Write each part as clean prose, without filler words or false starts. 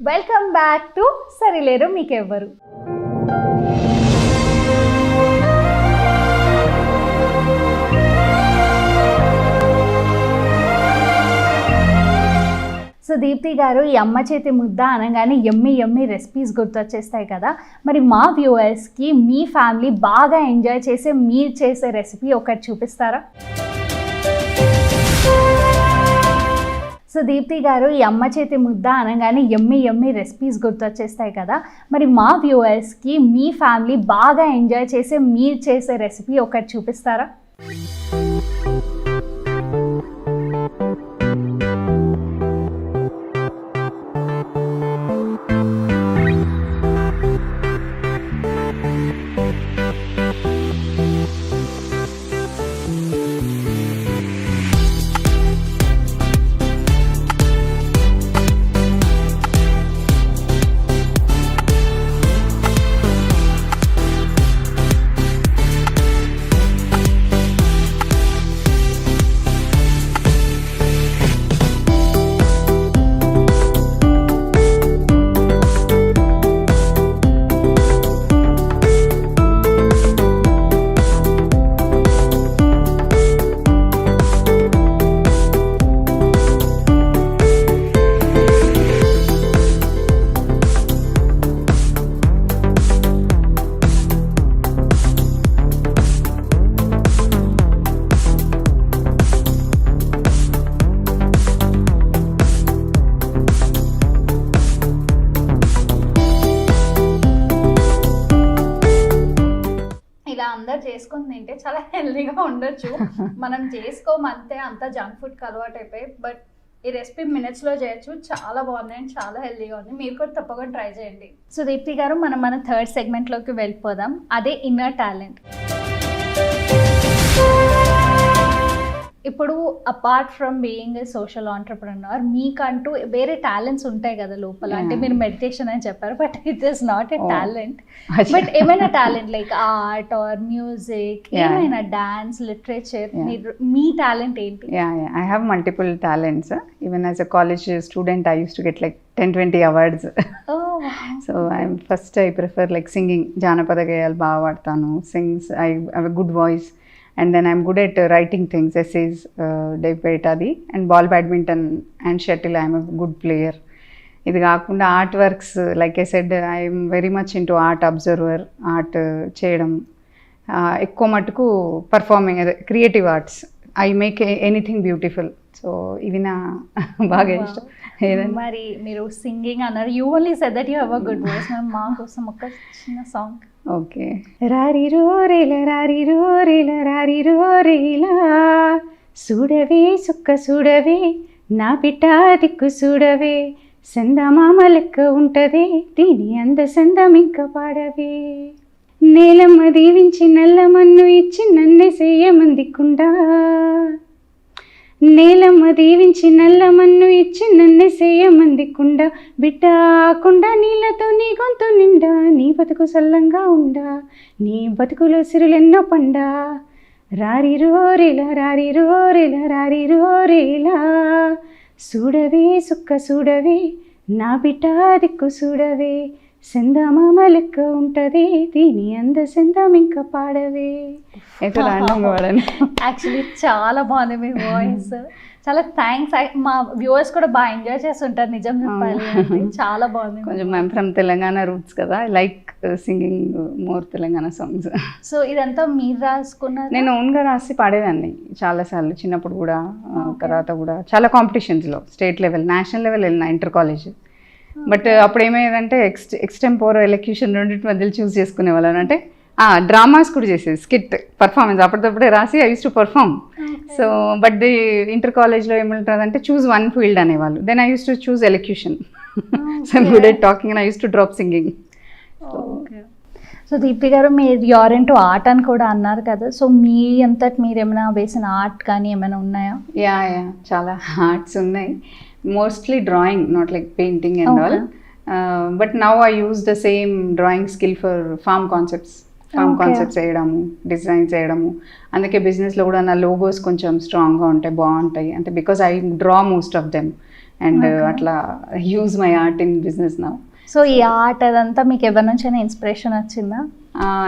Welcome back to Sarileru Meekevvaru. So Deepti గారు, ఈ అమ్మ చేతి ముద్ద అనగానే ఎమ్మి రెసిపీస్ గుర్తొచ్చేస్తాయి కదా. మరి మా వ్యూవర్స్కి మీ ఫ్యామిలీ బాగా ఎంజాయ్ చేసే మీరు చేసే రెసిపీ ఒకటి చూపిస్తారా? సో దీప్తి గారు, ఈ అమ్మ చేతి ముద్ద అనగానే ఎమ్మి రెసిపీస్ గుర్తొచ్చేస్తాయి కదా. మరి మా వ్యూవర్స్కి మీ ఫ్యామిలీ బాగా ఎంజాయ్ చేసే మీరు చేసే రెసిపీ ఒకటి చూపిస్తారా? అందరు చేసుకుని తింటే చాలా హెల్దీగా ఉండొచ్చు. మనం చేసుకోమంతే అంత జంక్ ఫుడ్కి అలవాటు అయిపోయి. బట్ ఈ రెసిపీ మినిట్స్లో చేయొచ్చు. చాలా బాగుంది అండ్ చాలా హెల్దీగా ఉంది. మీరు కూడా తప్పకుండా ట్రై చేయండి. సో దీప్తి గారు, మన థర్డ్ సెగ్మెంట్లోకి వెళ్ళిపోదాం. అదే ఇన్నర్ టాలెంట్. ఇప్పుడు apart from being a social entrepreneur, మీకంటూ వేరే టాలెంట్స్ ఉంటాయి కదా లోపల. అంటే మీరు మెడిటేషన్ అని చెప్పారు, but it is not a talent. But ఏమైనా talent like art or music, ఏమైనా డాన్స్, లిటరేచర్, మీ టాలెంట్ ఏంటి? I have multiple talents. Even as a college student, I used to get like 10-20 awards. Oh, wow. So I prefer like singing. Janapada gayal baga vaadtanu. I have a good voice. And then I'm good at writing things, essays, debate adi, and ball badminton and shuttle I'm a good player. ఇది కాకుండా art works, like I said, I'm very much into art observer. Art చేయడం ఎక్కువ మటుకు, performing, creative arts. I make anything beautiful. So ఇవి నా బాగా ఇష్టం. మరి మీరు సింగింగ్ అన్నారు, you only said that you have a good voice. మరి మా కోసం ఒక చిన్న సాంగ్. ఓకే. రారిరో రేల రారిరో రేల రారిరో రేలా, చూడవే సుక్క చూడవే నా బిడ్డ దిక్కు చూడవే, సందమామ లెక్క ఉంటదే దీని అంద సందం ఇంకా పాడవే, నేలమ్మ దీవించి నల్లమన్ను ఇచ్చి నన్నే సేయమందికుండా, నేలమ్మ దీవించి నల్లమన్ను ఇచ్చి నన్నే సేయమందికుండా, బిడ్డ ఆకుండా నీళ్ళతో నీ గొంతు నిండా, నీ బతుకు సల్లంగా ఉండా, నీ బతుకులో సిరులెన్నో పండా, రారిరో రేల రారిరో రేల రారిరో రేలా, చూడవే సుక్క చూడవే నా బిడ్డ దిక్కు చూడవే, సందమామ లెక్క ఉంటది దీని అంద సందం ఇంకా పాడవే. యాక్చువల్లీ చాలా బాగుంది మీ వాయిస్. చాలా థ్యాంక్స్. మా వ్యూవర్స్ కూడా బాగా ఎంజాయ్ చేస్తుంటారు, నిజం చెప్పాలి అంటే. చాలా బాగుంది. కొంచెం మేము ఫ్రమ్ తెలంగాణ రూట్స్ కదా, like singing more Telangana songs. So ఇదంతా మీరు రాసుకున్నారు? నేను ఓన్గా రాసి పాడేదాన్ని చాలాసార్లు, చిన్నప్పుడు కూడా, తర్వాత కూడా చాలా కాంపిటీషన్స్లో, స్టేట్ లెవెల్, నేషనల్ లెవెల్ వెళ్ళిన, ఇంటర్ కాలేజ్. బట్ అప్పుడు ఏమయ్యేదంటే ఎక్స్టెంపోర్ ఎలక్యూషన్ రెండింటి మధ్యలో చూస్ చేసుకునే వాళ్ళని. అంటే డ్రామాస్ కూడా చేసేది, స్కిట్ పర్ఫార్మెన్స్ అప్పటికప్పుడే రాసి I use to perform. So but the inter కాలేజ్లో ఏమంటుందంటే చూస్ వన్ ఫీల్డ్ అనేవాళ్ళు. Then I use to choose elocution. So I'm good at talking and I use to drop singing. So Deepti garu, మీరు you're into art అని కూడా అన్నారు కదా. So మీ అంతటి మీరు ఏమైనా వేసిన ఆర్ట్ కానీ ఏమైనా ఉన్నాయా? యా చాలా ఆర్ట్స్ ఉన్నాయి. Mostly drawing, not like painting and all. But now I use the same drawing skill for farm concepts. Concepts వేయడము, డిజైన్స్ వేయడము. అందుకే బిజినెస్లో కూడా నా లోగోస్ కొంచెం స్ట్రాంగ్గా ఉంటాయి, బాగుంటాయి. అంటే because I draw most of them. And Okay. అట్లా use my art in business నా. సో ఈ ఆర్ట్ అదంతా మీకు ఎవరి నుంచైనా ఇన్స్పిరేషన్ వచ్చిందా?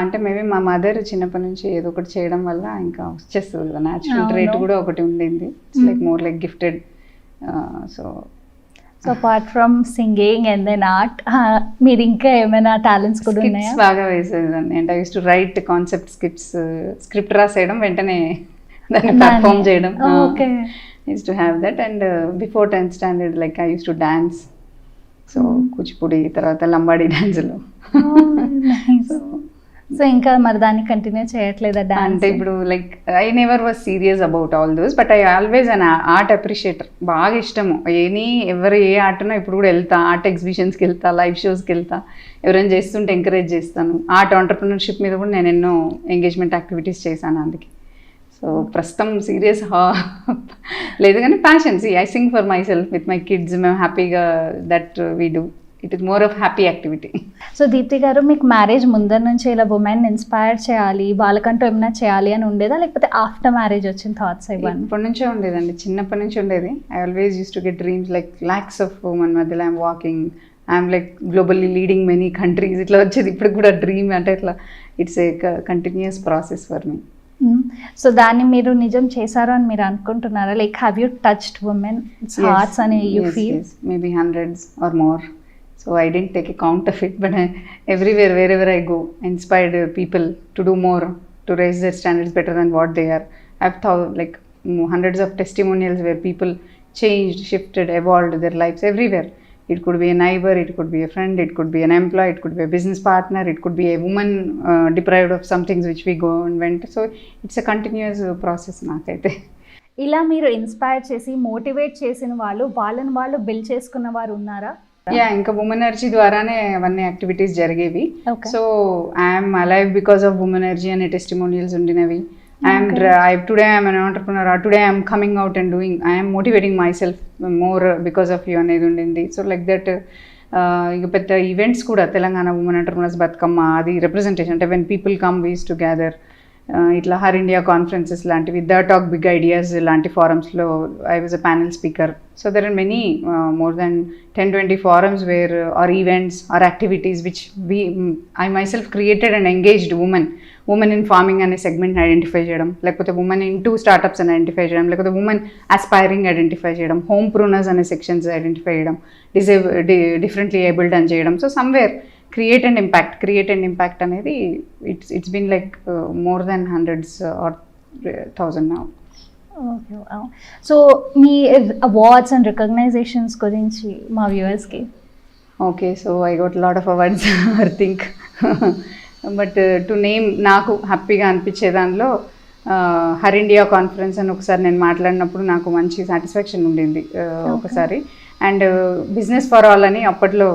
అంటే మేబీ మా మదర్ చిన్నప్పటి నుంచి ఏదో ఒకటి చేయడం వల్ల ఇంకా వచ్చేస్తుంది కదా, న్యాచురల్ అవును. ట్రేట్ కూడా ఒకటి ఉండింది. It's like more like gifted. So so apart from singing and then art, మీరు ఇంకా ఏమైనా టాలెంట్స్ కూడా ఉన్నాయా? స్క్రిప్ట్స్ బాగా వేసేదాన్ని. అంటే I use to write concept script రాసేయడం, వెంటనే దాన్ని పర్ఫామ్ చేయడం. Okay. Use to have that. And before 10th standard like I use to dance. So Kuchipudi, తర్వాత లంబాడీ డాన్సులు. సో ఇంకా మరి దాన్ని కంటిన్యూ చేయట్లేదా డాన్స్? అంటే ఇప్పుడు like I never was serious about all those, but I always an art appreciator. బాగా ఇష్టము ఎవరు ఏ ఆర్ట్నో ఇప్పుడు కూడా వెళ్తా, ఆర్ట్ ఎగ్జిబిషన్స్కి వెళ్తా, లైవ్ షోస్కి వెళ్తా, ఎవరైనా చేస్తుంటే ఎంకరేజ్ చేస్తాను. ఆర్ట్ ఆంటర్ప్రినర్షిప్ మీద కూడా నేను ఎన్నో ఎంగేజ్మెంట్ యాక్టివిటీస్ చేశాను అందుకే. సో ప్రస్తుతం సీరియస్ లేదు కానీ passion. I sing for myself with my kids. మేము హ్యాపీగా that we do. It is more of happy activity. So Deepti garu, మీకు మ్యారేజ్ ముందర నుంచి ఇలా ఉమెన్ ఇన్స్పైర్ చేయాలి, వాళ్ళకంటూ ఏమైనా చేయాలి అని ఉండేదా, లేకపోతే ఆఫ్టర్ మ్యారేజ్ వచ్చిన థాట్స్ ఇవన్నీ? ఇప్పటి నుంచే ఉండేదండి, చిన్నప్పటి నుంచి ఉండేది. I always use to get dreams like lots of women మధ్యలో I'm walking, I'm like globally leading many countries, ఇట్లా వచ్చేది. ఇప్పుడు కూడా డ్రీమ్ అంటే ఇట్లా it's a continuous process for me. So దాన్ని మీరు నిజం చేశారు అని మీరు అనుకుంటున్నారా? Like have you touched women hearts అని you feel? Maybe hundreds or more. So I didn't take a count of it, but everywhere, wherever I go, inspired people to do more, to raise their standards better than what they are. I've thought like hundreds of testimonials where people changed, shifted, evolved their lives everywhere. It could be a neighbor, it could be a friend, it could be an employee, it could be a business partner, it could be a woman deprived of some things which we go and went. So it's a continuous process నాకైతే. ఇలా మీరు inspire చేసి motivate చేసిన వాళ్ళని వాళ్ళు build చేసుకున్న వారు ఉన్నారా? యా, ఇంకా ఉమెన్ ఎనర్జీ ద్వారానే అవన్నీ యాక్టివిటీస్ జరిగేవి. Okay. So I'm alive because of women energy అనే టెస్టిమోనియల్స్ ఉండినవి. Today I'm an entrepreneur, today I'm coming out and doing, I'm motivating myself more because of you అనేది ఉండింది. So like that ఇక పెద్ద events కూడా Telangana women entrepreneurs Bathukamma అది representation. అంటే when people come with together, ఇట్లా her India conferences లాంటివి, the talk big ideas లాంటి ఫారమ్స్లో I was a panel speaker. So there are many more then 10-20 forums where or events or activities which I myself created and engaged women in farming అనే segment identify చేయడం, లేకపోతే women into startups అని identify చేయడం, లేకపోతే women aspiring identify చేయడం, homepreneurs అనే sections identify చేయడం, differently abled అని చేయడం. So somewhere create and impact అనేది it's been like more then hundreds or 1000 now. Okay. So మీ అవార్డ్స్ అండ్ రికగ్నైజేషన్స్ గురించి మా వ్యూవర్స్కి. Okay, so I got lot of awards I think, but to name నాకు హ్యాపీగా అనిపించే దానిలో హర్ ఇండియా కాన్ఫరెన్స్ అని ఒకసారి నేను మాట్లాడినప్పుడు నాకు మంచి సాటిస్ఫాక్షన్ ఉండింది ఒకసారి. అండ్ బిజినెస్ ఫర్ ఆల్ అని అప్పట్లో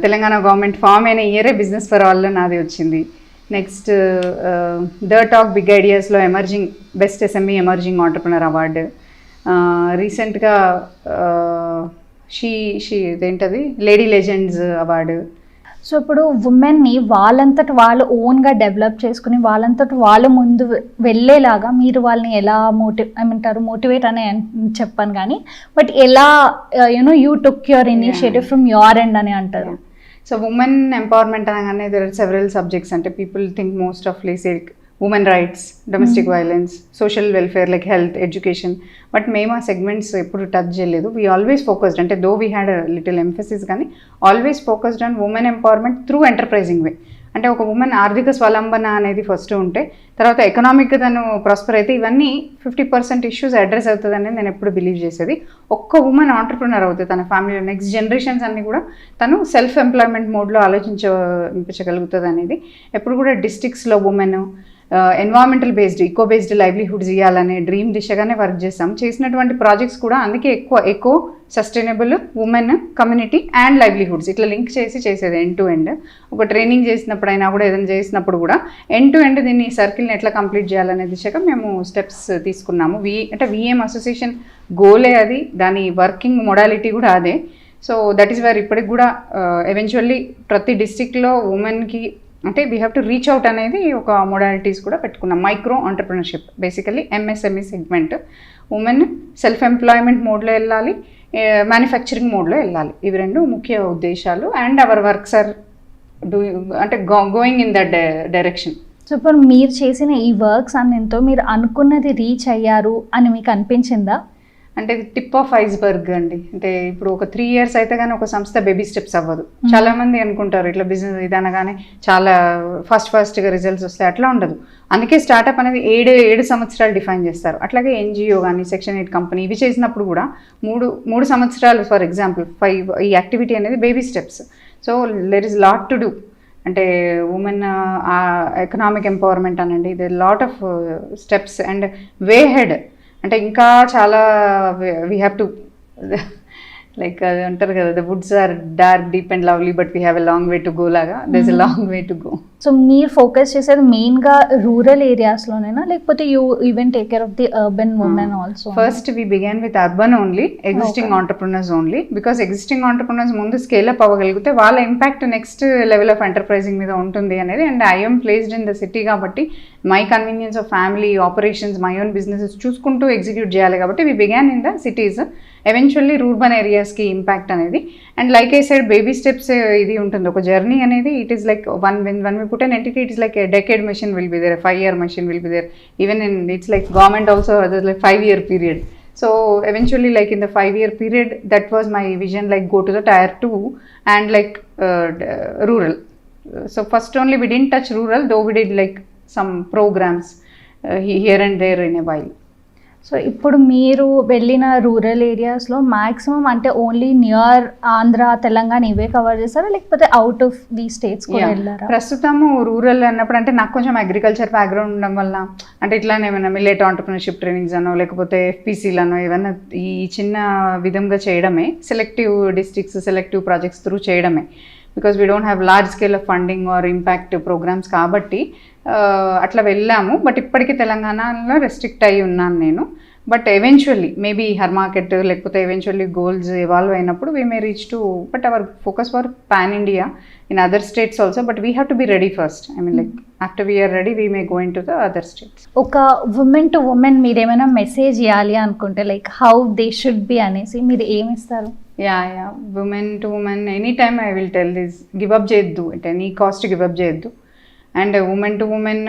తెలంగాణ గవర్నమెంట్ ఫామ్ అయిన ఇయరే బిజినెస్ ఫర్ ఆల్లో నాది వచ్చింది. నెక్స్ట్ ద టాక్ బిగ్ ఐడియాస్లో emerging best SME emerging entrepreneur award. రీసెంట్గా ఇదేంటది లేడీ లెజెండ్స్ అవార్డు. సో ఇప్పుడు ఉమెన్ని వాళ్ళంతటి వాళ్ళు ఓన్గా డెవలప్ చేసుకుని వాళ్ళంతటి వాళ్ళు ముందు వెళ్ళేలాగా మీరు వాళ్ళని ఎలా మోటివేట్ అని చెప్పాను కానీ, బట్ ఎలా you took your initiative from your end అని అంటారు. సో ఉమెన్ ఎంపవర్మెంట్ అనగానే దెర్ ఆర్ సెవరల్ సబ్జెక్ట్స్. అంటే people think most of like women rights, domestic violence, social welfare like health, education. But మేము ఆ సెగ్మెంట్స్ ఎప్పుడు touch చేయలేదు. We always focused, అంటే though we had little emphasis, కానీ always focused on women empowerment through enterprising way. అంటే ఒక women ఆర్థిక స్వలంబన అనేది ఫస్ట్ ఉంటే, తర్వాత ఎకనామిక్గా తను ప్రాస్పర్ అయితే ఇవన్నీ 50% ఇష్యూస్ అడ్రస్ అవుతుంది అనేది నేను ఎప్పుడు బిలీవ్ చేసేది. ఒక్క ఉమెన్ ఆంటర్ప్రినర్ అవుతుంది తన ఫ్యామిలీలో, నెక్స్ట్ జనరేషన్స్ అన్ని కూడా తను సెల్ఫ్ ఎంప్లాయ్మెంట్ మోడ్లో ఆలోచించగలుగుతుంది అనేది ఎప్పుడు కూడా డిస్ట్రిక్ట్స్లో women environmental based, eco based livelihoods ఇవ్వాలనే డ్రీమ్ దిశగానే వర్క్ చేస్తాం. చేసినటువంటి ప్రాజెక్ట్స్ కూడా అందుకే ఎక్కువ sustainable women community and livelihoods ఇట్లా లింక్ చేసేది ఎండ్ టు ఎండ్. ఒక ట్రైనింగ్ చేసినప్పుడైనా కూడా ఏదైనా చేసినప్పుడు కూడా ఎండ్ టు ఎండ్ దీన్ని సర్కిల్ని ఎట్లా కంప్లీట్ చేయాలనే దిశగా మేము స్టెప్స్ తీసుకున్నాము. అంటే విఎం అసోసియేషన్ గోలే అది, దాని వర్కింగ్ మొడాలిటీ కూడా అదే. సో దట్ ఈస్ వేర్ ఇప్పటికి కూడా ఎవెన్చువల్లీ ప్రతి డిస్ట్రిక్ట్లో ఉమెన్కి అంటే we have to reach out అనేది ఒక మొడాలిటీస్ కూడా పెట్టుకున్నాం. Micro entrepreneurship basically MSME segment, women self employment మోడ్లో వెళ్ళాలి, మ్యానుఫ్యాక్చరింగ్ మోడ్లో వెళ్ళాలి. ఇవి రెండు ముఖ్య ఉద్దేశాలు. అండ్ అవర్ వర్క్స్ ఆర్ అంటే going in that direction. So ఇప్పుడు మీరు చేసిన ఈ వర్క్స్ అన్నింటితో మీరు అనుకున్నది రీచ్ అయ్యారు అని మీకు అనిపించిందా? అంటే టిప్ ఆఫ్ ఐస్బర్గ్ అండి. అంటే ఇప్పుడు ఒక 3 years అయితే కానీ ఒక సంస్థ బేబీ స్టెప్స్ అవ్వదు. చాలా మంది అనుకుంటారు ఇట్లా బిజినెస్ ఇది అనగానే చాలా ఫాస్ట్గా రిజల్ట్స్ వస్తాయి, అట్లా ఉండదు. అందుకే స్టార్ట్అప్ అనేది 7 సంవత్సరాలు డిఫైన్ చేస్తారు. అట్లాగే ఎన్జిఓ కానీ Section 8 కంపెనీ ఇవి చేసినప్పుడు కూడా 3 సంవత్సరాలు, ఫర్ ఎగ్జాంపుల్ 5 ఈ యాక్టివిటీ అనేది baby steps. So there is lot to do. అంటే ఉమెన్ ఎకనామిక్ ఎంపవర్మెంట్ అనండి, there lot of steps and way head. అంటే ఇంకా చాలా వీ హ్యావ్ టు లైక్ అది అంటారు కదా, the woods are dark deep and lovely but we have a long way to go లాగా. There is a long way to go. So మీరు focus చేసేది మెయిన్గా రూరల్ ఏరియాస్లోనేనా, లేకపోతే you even take care of the urban women also? First we began with urban only, existing entrepreneurs only. Because existing entrepreneurs ముందు scale up అవ్వగలిగితే వాళ్ళ impact next level of enterprising మీద ఉంటుంది అనేది. And I'm placed in the city కాబట్టి my convenience of family operations, my own businesses చూసుకుంటూ execute చేయాలి కాబట్టి we began in the cities. Eventually rurban ఏరియాస్కి ఇంపాక్ట్ అనేది. And like I side baby steps ఇది ఉంటుంది, ఒక జర్నీ అనేది. It is like when we put an entity, it is like a decade machine will be there, a 5-year machine will be there. Even in it's like government also there's like 5-year period. So eventually like in the 5-year period, that was my vision, like go to the tier 2 and like rural. So first only we didn't touch rural, though we did like some programs here and there in a while. So ఇప్పుడు మీరు వెళ్ళిన rural ఏరియాస్లో maximum అంటే only near Andhra, Telangana ఇవే cover చేస్తారా, లేకపోతే out of the states కూడా వెళ్ళారా? ప్రస్తుతము రూరల్ అన్నప్పుడు అంటే నాకు కొంచెం అగ్రికల్చర్ బ్యాక్గ్రౌండ్ ఉండడం వల్ల అంటే ఇట్లానే ఏమైనా మిల్లెట్ ఆంటర్ప్రినర్షిప్ ట్రైనింగ్స్ అనో లేకపోతే FPCలనో ఏమైనా ఈ చిన్న విధంగా చేయడమే, selective districts selective projects through చేయడమే. Because we don't have large scale of funding or impact programmes కాబట్టి అట్లా వెళ్ళాము. బట్ ఇప్పటికీ తెలంగాణలో రెస్ట్రిక్ట్ అయ్యి ఉన్నాను నేను. But eventually maybe her market లేకపోతే ఎవెన్చువల్లీ గోల్స్ ఎవాల్వ్ అయినప్పుడు we may reach to, but our focus for pan India in other states also. But we have to be ready first. I mean like after we're ready we may going to the other states. ఒక women to women మీరు ఏమైనా message ఇవ్వాలి అనుకుంటే like how they should be అనేసి మీరు ఏమి ఇస్తారు? Yeah women to women any time I will tell this, give up చేయొద్దు, అంటే ఎనీ కాస్ట్ గివ్ అప్ చేయొద్దు. And women to women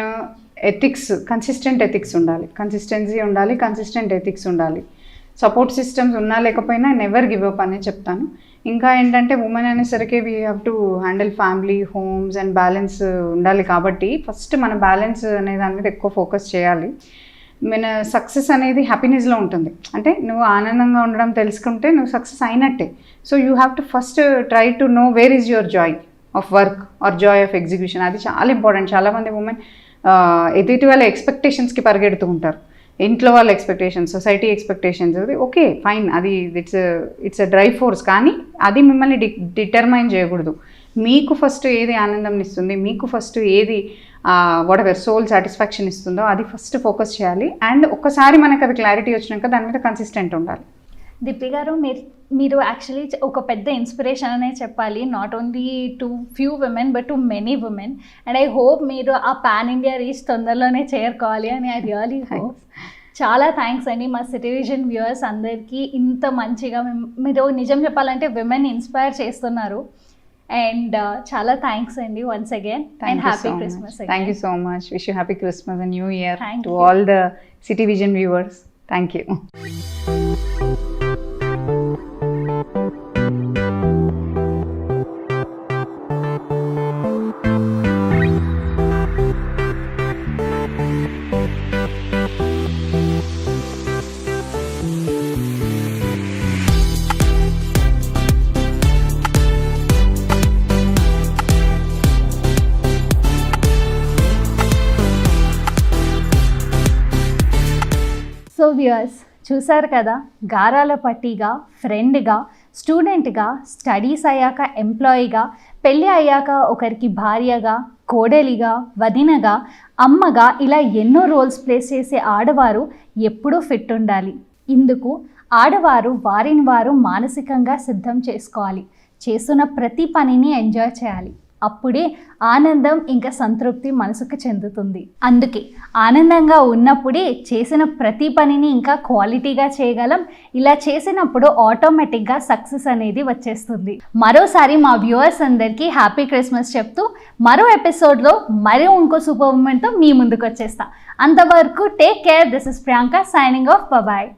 ethics, consistent ethics ఉండాలి, కన్సిస్టెన్సీ ఉండాలి, కన్సిస్టెంట్ ఎథిక్స్ ఉండాలి. సపోర్ట్ సిస్టమ్స్ ఉన్నా లేకపోయినా నెవర్ గివ్ అప్ అనే చెప్తాను. ఇంకా ఏంటంటే ఉమెన్ అనేసరికి we have to handle family, homes and balance ఉండాలి కాబట్టి ఫస్ట్ మన బ్యాలెన్స్ అనే దాని మీద ఎక్కువ ఫోకస్ చేయాలి. మన సక్సెస్ అనేది హ్యాపీనెస్లో ఉంటుంది. అంటే నువ్వు ఆనందంగా ఉండడం తెలుసుకుంటే నువ్వు సక్సెస్ అయినట్టే. So you have to first try to know where is your Joy of work or Joy of execution. అది చాలా ఇంపార్టెంట్. చాలామంది ఉమెన్ ఎదుటి వాళ్ళ ఎక్స్పెక్టేషన్స్కి పరిగెడుతూ ఉంటారు. ఇంట్లో వాళ్ళ ఎక్స్పెక్టేషన్స్, సొసైటీ ఎక్స్పెక్టేషన్స్, అది ఓకే ఫైన్, అది ఇట్స్ ఎ డ్రైవ్ ఫోర్స్. కానీ అది మిమ్మల్ని డిటర్మైన్ చేయకూడదు. మీకు ఫస్ట్ ఏది ఆనందం ఇస్తుంది, మీకు ఫస్ట్ ఏది వాట్ ఎవర్ సోల్ సాటిస్ఫాక్షన్ ఇస్తుందో అది ఫస్ట్ ఫోకస్ చేయాలి. అండ్ ఒక్కసారి మనకు అది క్లారిటీ వచ్చినాక దాని మీద కన్సిస్టెంట్ ఉండాలి. దీప్తి గారు, మీరు యాక్చువల్లీ ఒక పెద్ద ఇన్స్పిరేషన్ అనే చెప్పాలి, not only to few women but to many women. And I hope మీరు ఆ పాన్ ఇండియా రీచ్ తొందరలోనే చేరుకోవాలి అని ఐ రియలీ హోప్. చాలా థ్యాంక్స్ అండి మా సిటీ విజన్ వ్యూవర్స్ అందరికీ. ఇంత మంచిగా మీరు నిజం చెప్పాలంటే విమెన్ ఇన్స్పైర్ చేస్తున్నారు. అండ్ చాలా థ్యాంక్స్ అండి once again. And happy Christmas. Thank you so much. Wish you happy Christmas and new year to all the city vision viewers. Thank you. So viewers చూసారు కదా, గారాల పట్టిగా, ఫ్రెండ్గా, స్టూడెంట్గా, స్టడీస్ అయ్యాక ఎంప్లాయీగా, పెళ్ళి అయ్యాక ఒకరికి భార్యగా, కోడలిగా, వదినగా, అమ్మగా ఇలా ఎన్నో రోల్స్ ప్లే చేసే ఆడవారు ఎప్పుడూ ఫిట్ ఉండాలి. ఇందుకు ఆడవారు వారిని వారు మానసికంగా సిద్ధం చేసుకోవాలి. చేస్తున్న ప్రతి పనిని ఎంజాయ్ చేయాలి. అప్పుడే ఆనందం ఇంకా సంతృప్తి మనసుకు చెందుతుంది. అందుకే ఆనందంగా ఉన్నప్పుడే చేసిన ప్రతి పనిని ఇంకా క్వాలిటీగా చేయగలం. ఇలా చేసినప్పుడు ఆటోమేటిక్గా సక్సెస్ అనేది వచ్చేస్తుంది. మరోసారి మా వ్యూవర్స్ అందరికీ హ్యాపీ క్రిస్మస్ చెప్తూ మరో ఎపిసోడ్లో మరో ఇంకో సూపర్ ఉమెన్తో మీ ముందుకు వచ్చేస్తా. అంతవరకు take care. This is Priyanka signing off. Bye.